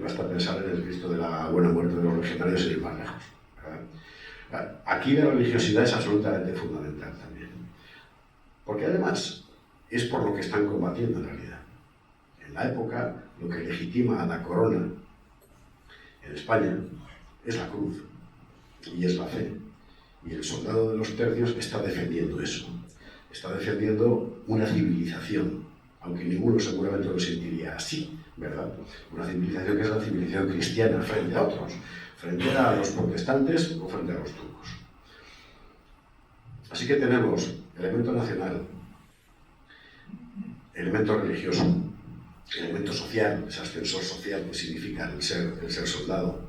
basta pensar en el Cristo de la buena muerte de los legionarios y ir más lejos, ¿verdad? Aquí la religiosidad es absolutamente fundamental también, porque además es por lo que están combatiendo en realidad. En la época, lo que legitima a la corona en España es la cruz y es la fe. Y el soldado de los tercios está defendiendo eso. Está defendiendo una civilización, aunque ninguno seguramente lo sentiría así, ¿verdad? Una civilización que es la civilización cristiana frente a otros, frente a los protestantes o frente a los turcos. Así que tenemos elemento nacional, elemento religioso, elemento social, ese ascensor social que significa el ser soldado,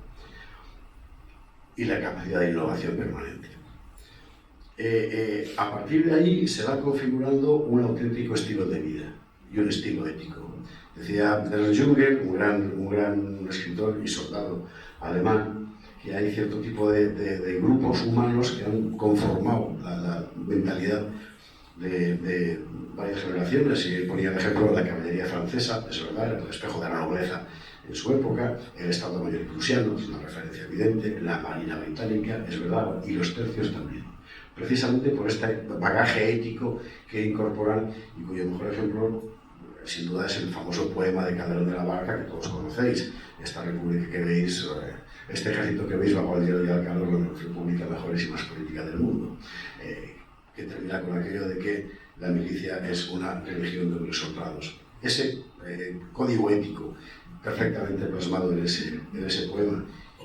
y la capacidad de innovación permanente. A partir de ahí se va configurando un auténtico estilo de vida y un estilo ético. Decía Ernst Junger, un gran escritor y soldado alemán, que hay cierto tipo de grupos humanos que han conformado la mentalidad de varias generaciones, y ponía el ejemplo de la caballería francesa, es verdad, el espejo de la nobleza en su época, el Estado Mayor prusiano, es una referencia evidente, la Marina británica, es verdad, y los tercios también, precisamente por este bagaje ético que incorporan, y cuyo mejor ejemplo, sin duda, es el famoso poema de Calderón de la Barca, que todos conocéis, esta república que veis, este ejército que veis bajo el hielo y el calor, la república mejor y más política del mundo, que termina con aquello de que la milicia es una religión de hombres soldados. Ese código ético perfectamente plasmado en ese poema,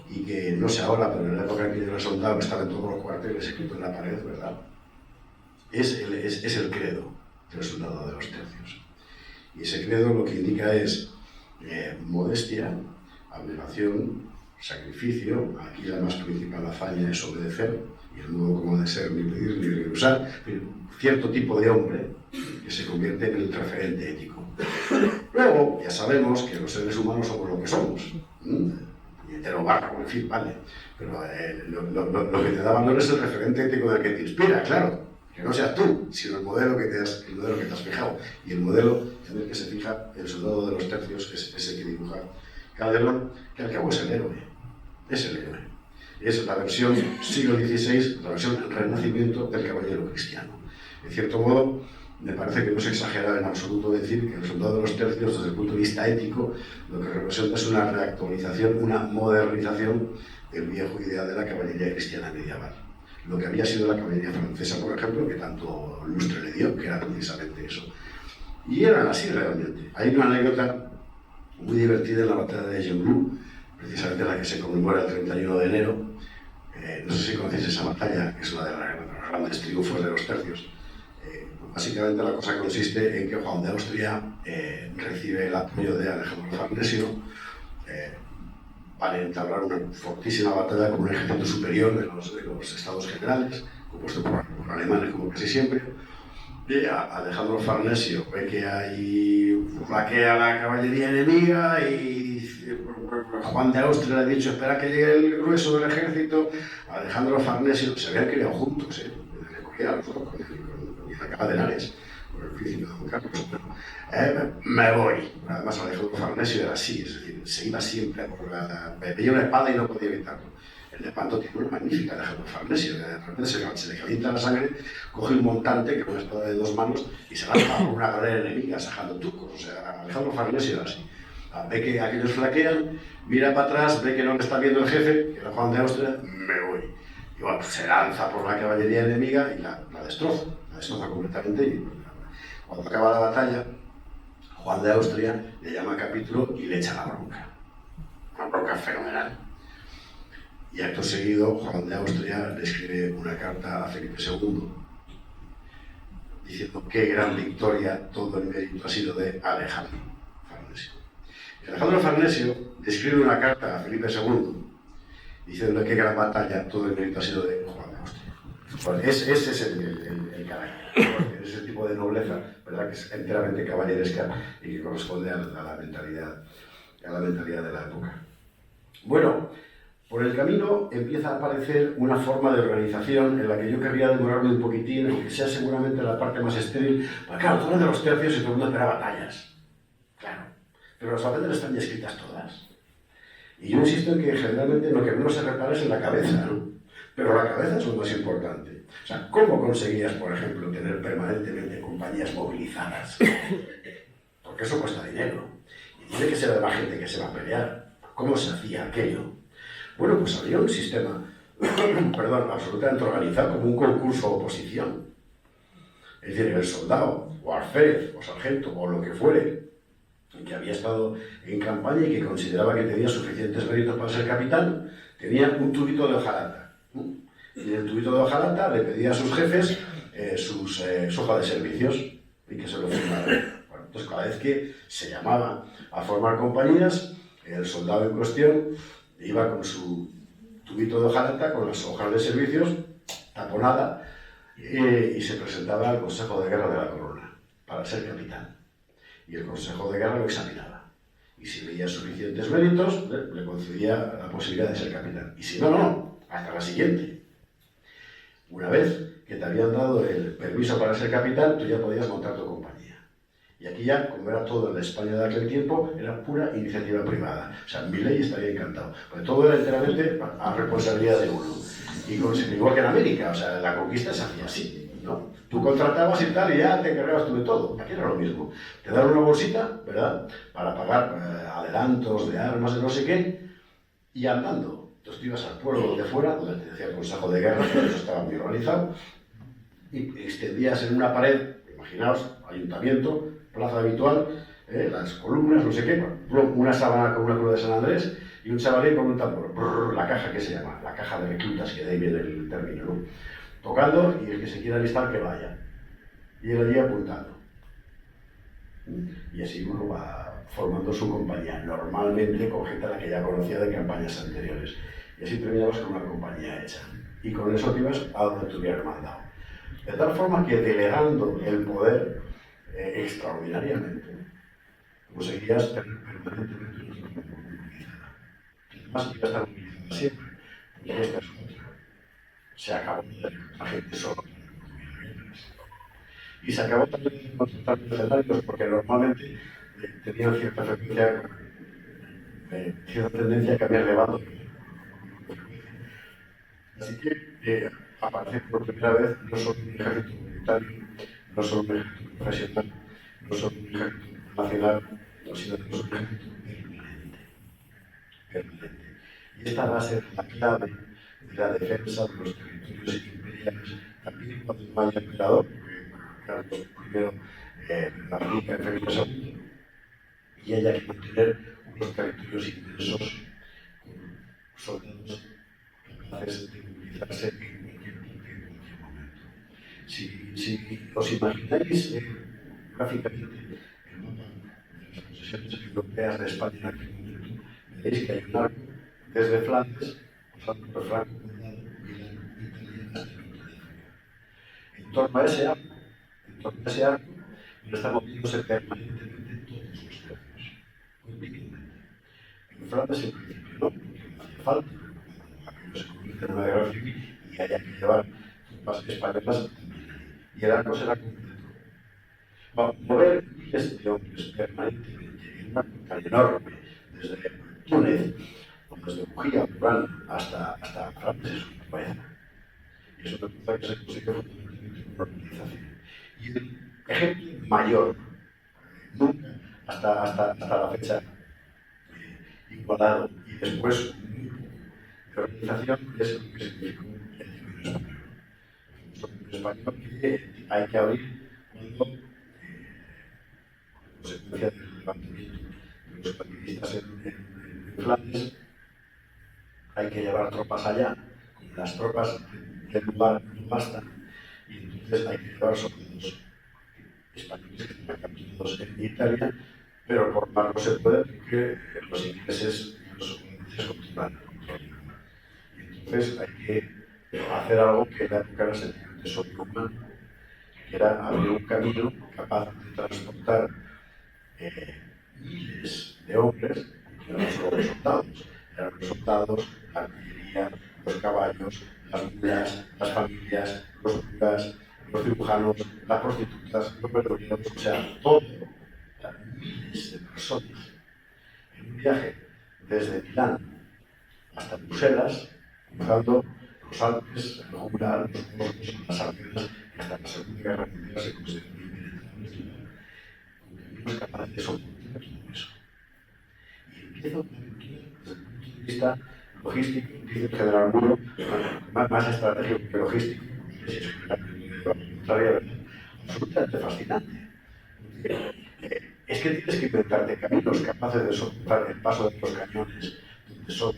y que no sé ahora, pero en la época en que yo era soldado estaba en todos los cuarteles escrito en la pared, ¿verdad? Es el credo del soldado de los tercios. Y ese credo lo que indica es modestia, abnegación, sacrificio. Aquí la más principal hazaña es obedecer, y el modo como de ser, ni pedir ni rehusar, cierto tipo de hombre que se convierte en el referente ético. Luego, ya sabemos que los seres humanos somos lo que somos. Puñetero barco, en fin, vale. Pero lo que te da valor es el referente ético del que te inspira, claro. Que no seas tú, sino el modelo que te has fijado. Y el modelo en el que se fija el soldado de los tercios es ese que dibuja Calderón, que al cabo es el héroe. Es el héroe. Es la versión siglo XVI, la versión renacimiento del caballero cristiano. En cierto modo, me parece que no es exagerado en absoluto decir que el soldado de los tercios, desde el punto de vista ético, lo que representa es una reactualización, una modernización del viejo ideal de la caballería cristiana medieval. Lo que había sido la caballería francesa, por ejemplo, que tanto lustre le dio, que era precisamente eso. Y eran así realmente. Hay una anécdota muy divertida en la batalla de Gembloux, precisamente la que se conmemora el 31 de enero. No sé si conocéis esa batalla, que es una de los grandes triunfos de los tercios. Básicamente la cosa consiste en que Juan de Austria recibe el apoyo de Alejandro Farnesio para entablar una fortísima batalla con un ejército superior de los estados generales, compuesto por alemanes como casi siempre. Y Alejandro Farnesio ve que ahí flaquea la caballería enemiga, y Juan de Austria le ha dicho: espera que llegue el grueso del ejército. Alejandro Farnesio, se habían criado juntos, le cogía a los dos con Isaac de Henares, por el físico de Juan Carlos. Me voy. Además, Alejandro Farnesio era así, es decir, se iba siempre por veía una espada y no podía evitarlo. El Lepanto tiene una magnífica Alejandro Farnesio, de repente se le calienta la sangre, coge un montante, que con una espada de 2 manos, y se lanza por una galera enemiga sajando turcos. O sea, Alejandro Farnesio era así. Ve que aquellos flaquean, mira para atrás, ve que no le está viendo el jefe, que era Juan de Austria, me voy. Y bueno, pues se lanza por la caballería enemiga y la destroza completamente. Y cuando acaba la batalla, Juan de Austria le llama a capítulo y le echa la bronca. Una bronca fenomenal. Y acto seguido, Juan de Austria le escribe una carta a Felipe II diciendo: qué gran victoria, todo el mérito ha sido de Alejandro Farnesio. Y Alejandro Farnesio le escribe una carta a Felipe II diciendo: qué gran batalla, todo el mérito ha sido de Juan de Austria. Bueno, ese es el carácter, ese tipo de nobleza, ¿verdad?, que es enteramente caballeresca y que corresponde a la mentalidad de la época. Bueno, por el camino empieza a aparecer una forma de organización en la que yo querría demorarme un poquitín, aunque sea seguramente la parte más estéril, porque claro, tú hablas de los tercios y todo el mundo espera batallas. Claro, pero las batallas están ya escritas todas. Y yo insisto en que generalmente lo que menos se repara es en la cabeza, ¿no? Pero la cabeza es lo más importante. O sea, ¿cómo conseguías, por ejemplo, tener permanentemente compañías movilizadas? Porque eso cuesta dinero. Y tiene que ser además gente que se va a pelear. ¿Cómo se hacía aquello? Bueno, pues había un sistema, perdón, absolutamente organizado como un concurso de oposición. Es decir, el soldado, o alférez, o sargento, o lo que fuere, que había estado en campaña y que consideraba que tenía suficientes méritos para ser capitán, tenía un tubito de hojalata. Y en el tubito de hojalata le pedía a sus jefes su hoja de servicios y que se lo firmaran. Bueno, entonces cada vez que se llamaba a formar compañías, el soldado en cuestión iba con su tubito de hojalata, con las hojas de servicios, taponada, y se presentaba al Consejo de Guerra de la Corona para ser capitán. Y el Consejo de Guerra lo examinaba. Y si veía suficientes méritos, le concedía la posibilidad de ser capitán. Y si no, no, hasta la siguiente. Una vez que te habían dado el permiso para ser capitán, tú ya podías montar tu compañía. Y aquí ya, como era todo en la España de aquel tiempo, era pura iniciativa privada. O sea, mi ley estaría encantado. Porque todo era enteramente a responsabilidad de uno. Y igual que en América, o sea, la conquista se hacía así, ¿no? Tú contratabas y tal, y ya te encargabas tú de todo. Aquí era lo mismo. Te daban una bolsita, ¿verdad?, para pagar adelantos de armas, de no sé qué, y andando. Entonces tú ibas al pueblo de fuera, donde te decía el Consejo de Guerra, que eso estaba muy organizado, y extendías en una pared, imaginaos, ayuntamiento, plaza habitual, las columnas, no sé qué, una sábana con una cruz de San Andrés, y un chavalín con un tambor, la caja que se llama, la caja de reclutas, que de ahí viene el término, ¿no? Tocando, y el que se quiera alistar que vaya. Y él allí apuntando. Y así uno va formando su compañía, normalmente con gente a la que ya conocía de campañas anteriores. Y así terminabas con una compañía hecha. Y con eso te ibas a donde te hubieran mandado. De tal forma que delegando el poder extraordinariamente, conseguirías permanentemente una situación movilizada. Además, iba a estar movilizada siempre, porque esta es otra. Se acabó la gente sola. Y se acabó también de contratar mercenarios porque normalmente tenían cierta frecuencia, cierta tendencia a cambiar de bando. Así que aparece por primera vez no solo un ejército militario, no solo un ejército profesional, no solo un ejército nacional, sino que es un ejército permanente. Y esta va a ser la clave de la defensa de los territorios imperiales, también cuando no haya emperador, Carlos I abdica en Felipe II, y haya que mantener unos territorios inmensos con soldados capaces de movilizarse en cualquier punto y en cualquier momento. Si os imagináis gráficamente el mapa de las posesiones europeas de España en aquel momento, veréis que hay un arco desde Flandes, pasando por Franco, Condado, Milán, Italia, hasta el norte de África. En torno a ese arco, está moviéndose permanentemente todos los tercios, continuamente. En Flandes, en principio, no, porque no hacía falta, aquello se convierte en una guerra civil y haya que llevar tropas españolas también ahí. Y el arco será completo. Vamos a mover miles de hombres permanentemente en una ruta enorme, desde Túnez, o desde Bujía, Burán, hasta Flandes, es una proeza. Y es una proeza que se consigue fundamentalmente con una organización. Y el ejemplo mayor, nunca hasta la fecha igualado, y después de organización, es lo que significó el Imperio Español. El Imperio Español que hay que abrir cuando, a consecuencia del levantamiento de los partidistas en Flandes, hay que llevar tropas allá, como las tropas del lugar no bastan, y entonces hay que llevar soldados españoles que están capturados en Italia, pero por mar no se puede porque los ingleses y los holandeses controlan el control. Y entonces hay que hacer algo que en la época era sencillamente sobrehumano, que era abrir un camino capaz de transportar miles de hombres, que no solo los soldados, eran los soldados, la artillería, los caballos, las mulas, las familias, los curas, los cirujanos, las prostitutas, los verduleros, o sea, todo, o sea, miles de personas en un viaje desde Milán hasta Bruselas, cruzando los Alpes, el Jura, los Vosgos, las Ardenas, y hasta la Segunda Guerra Mundial se consideró impenetrable. No es capaz de soportar todo eso. Y empiezo con desde el punto de vista logístico, dice el general Muro, más estratégico que logístico, si es absolutamente fascinante. Es que tienes que inventarte caminos capaces de soportar el paso de los cañones donde son.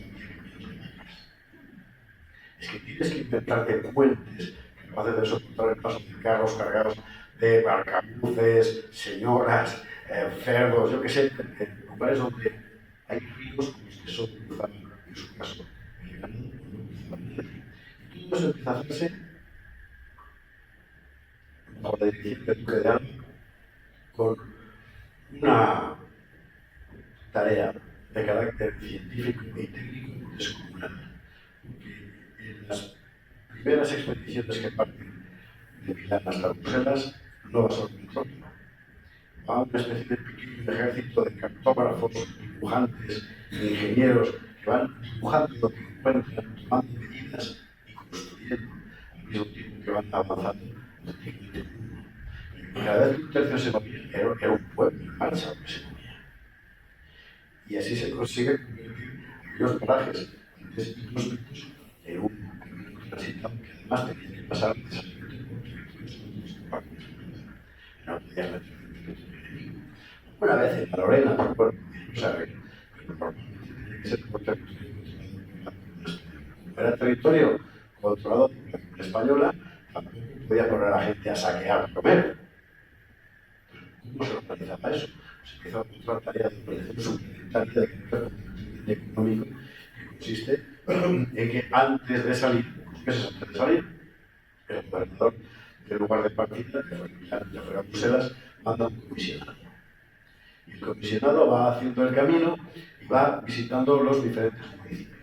Es que tienes que inventarte puentes capaces de soportar el paso de carros cargados de arcabuces, señoras, cerdos, yo qué sé, en lugares donde hay ríos como los que son cruzados, en su caso, el ganado no cruzaba. Y todo eso empieza a hacerse bajo la dirección del duque de Alba con una tarea de carácter científico y técnico descomunal. Porque en las primeras expediciones que parten de Milán hasta Bruselas no va solo petróleo, va una especie de pequeño ejército de cartógrafos, dibujantes, ingenieros que van dibujando lo que encuentran, tomando medidas y construyendo al mismo tiempo que van avanzando técnicamente el mundo. Y cada vez que un tercio se movía, era un pueblo en marcha lo que se movía. Y así se consigue convertir aquellos parajes antes inhóspitos en un camino transitable que además tenía que pasar necesariamente por territorios parques. No podía meter enemigo. Una vez en la Lorena, bueno, no sabe, pero normalmente tenía que ser por territorio controlado por la Como era territorio controlado por la Corona española, tampoco podía poner a la gente a saquear a comer. ¿Cómo se organizaba eso? Se empieza otra tarea de organización suplementaria de carácter económico que consiste en que antes de salir, unos meses antes de salir, el gobernador del lugar de partida, que fue Milán, ya fuera Bruselas, manda un comisionado. Y el comisionado va haciendo el camino y va visitando los diferentes municipios.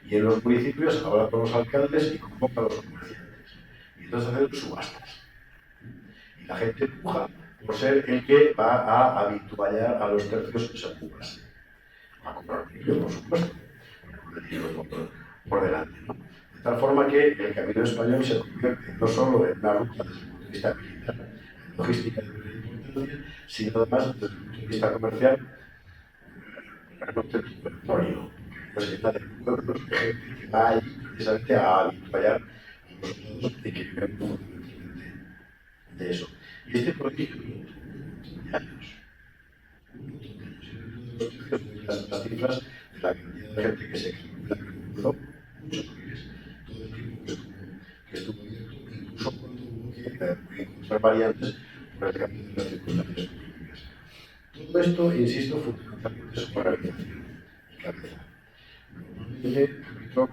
Y en los municipios habla con los alcaldes y convoca a los comerciantes. Y entonces hacen subastas. Y la gente empuja por ser el que va a habituallar a los tercios seguras. Va a comprar un por supuesto, con el dinero por delante, ¿no? De tal forma que el camino español se convierte no solo en una ruta desde el punto de vista militar, logística de gran importancia, sino además desde el punto de vista comercial, un territorio, que se trata de pueblos de gente que va allí precisamente a habituallar a los soldados y que viven fundamentalmente de eso. Y este prodigio duró un montón de años. Las cifras de la cantidad de gente que se calcula que cruzó muchos países, todo el tiempo que estuvo abierto, incluso cuando hubo que encontrar variantes por el cambio de las circunstancias políticas. Todo esto, insisto, fundamentalmente es organización y cabeza. Normalmente, repito,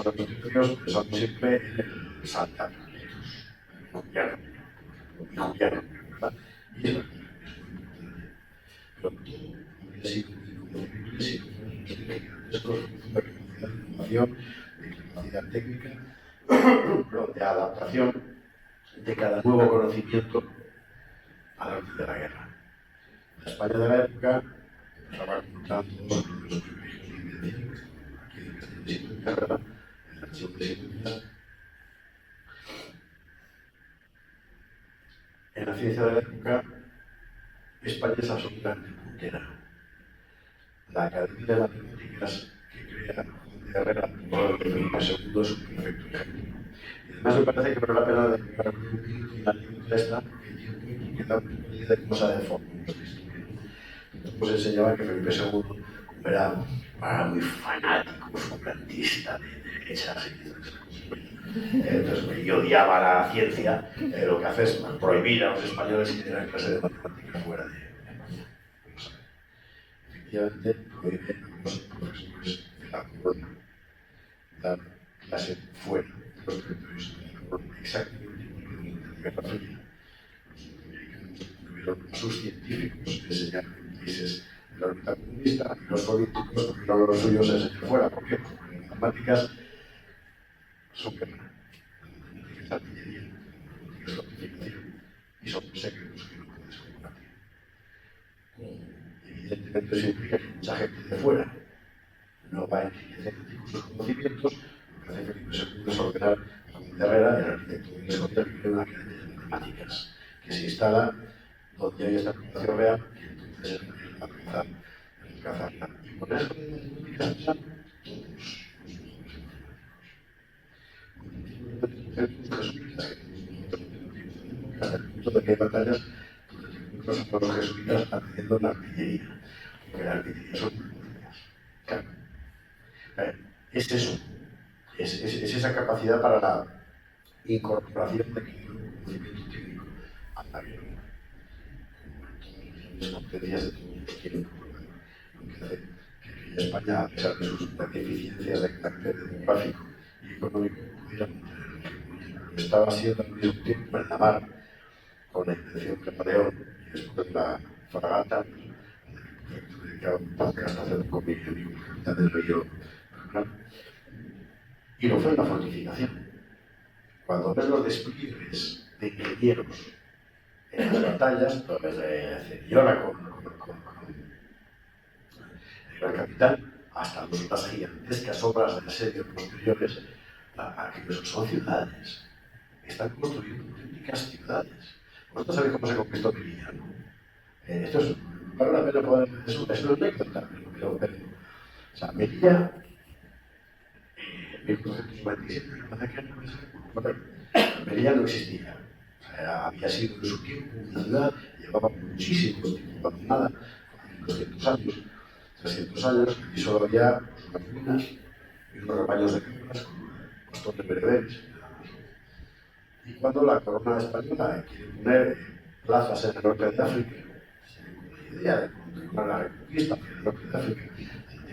los territorios pensando siempre en el Santa Carlitos, en Juliano, ¿verdad? Y es verdad, es muy importante. Pero todo habría sido inconcebible si no fueran los gigantescos de capacidad de innovación, de capacidad técnica, de adaptación de cada nuevo conocimiento al arte de la guerra. La España de la época estaba contando sobre los privilegios de invención, aquí en el Castillo de Inglaterra, en el archivo de Siemens. En la ciencia de la época, España es absolutamente puntera. La Academia de Matemáticas que crea Juan de Herrera por Felipe II es un perfecto ejemplo. Y además me parece que vale la pena dedicar un minuto y la anécdota esta, porque el tiempo que da una idea de cómo se ha deformado nuestra historia. Entonces pues enseñaba que Felipe II era muy fanático, fugatista de derechas y de esas cosas. Entonces yo odiaba la ciencia, lo que hace es prohibir a los españoles que tengan clase de matemáticas fuera de España. Efectivamente, prohíbe a los profesores de la corona dar clase fuera de los territorios de la corona, exactamente igual que durante la Guerra Fría. Los norteamericanos tuvieron a sus científicos enseñar en países de la órbita comunista y los políticos tuvieron a los suyos a enseñar fuera. ¿Por qué? Porque las matemáticas son guerra, las matemáticas es artillería, las matemáticas es fortificación y son secretos que no puedes combatir. Evidentemente eso implica que mucha gente de fuera no va a enriquecer sus conocimientos. Lo que hace Felipe II es ordenar a Gómez Herrera, el arquitecto de Escocia, que crea una academia de matemáticas, que se instala donde hay esta población real, y entonces alcanzarla. Y con eso de matemáticas pasan hasta el punto de que hay batallas donde los jesuitas están haciendo la artillería, porque la artillería son matemáticas. Claro. Es eso, es esa capacidad para la incorporación de conocimiento técnico a la vida. Las competencias de todos los tiempos, lo que hace que España, a pesar de sus deficiencias de carácter demográfico y económico, pudiera mantener el equilibrio. Estaba siendo al mismo tiempo en la mar, con la invención de Napoleón y después la fragata, que hasta hacer un convenio con el capitán del río. Y lo fue en la fortificación. Cuando ves los despliegues de ingenieros en las batallas, desde Cerillona con el gran capitán, hasta las gigantescas obras de asedio posteriores, aquellos son ciudades. Están construyendo auténticas ciudades. Vosotros sabéis cómo se conquistó Melilla, ¿no? Esto es, vale la pena poder, es una anécdota, pero o sea, Melilla, en 1497, me parece que Melilla no existía. O sea, había sido en su tiempo una ciudad, llevaba muchísimo tiempo abandonada, 200 años, 300 años, y solo había unas ruinas y unos rebaños de cabras con bastones bereberes. Y cuando la corona española quiere poner plazas en el norte de África, se le ocurre la idea de continuar la reconquista hacia el norte de África,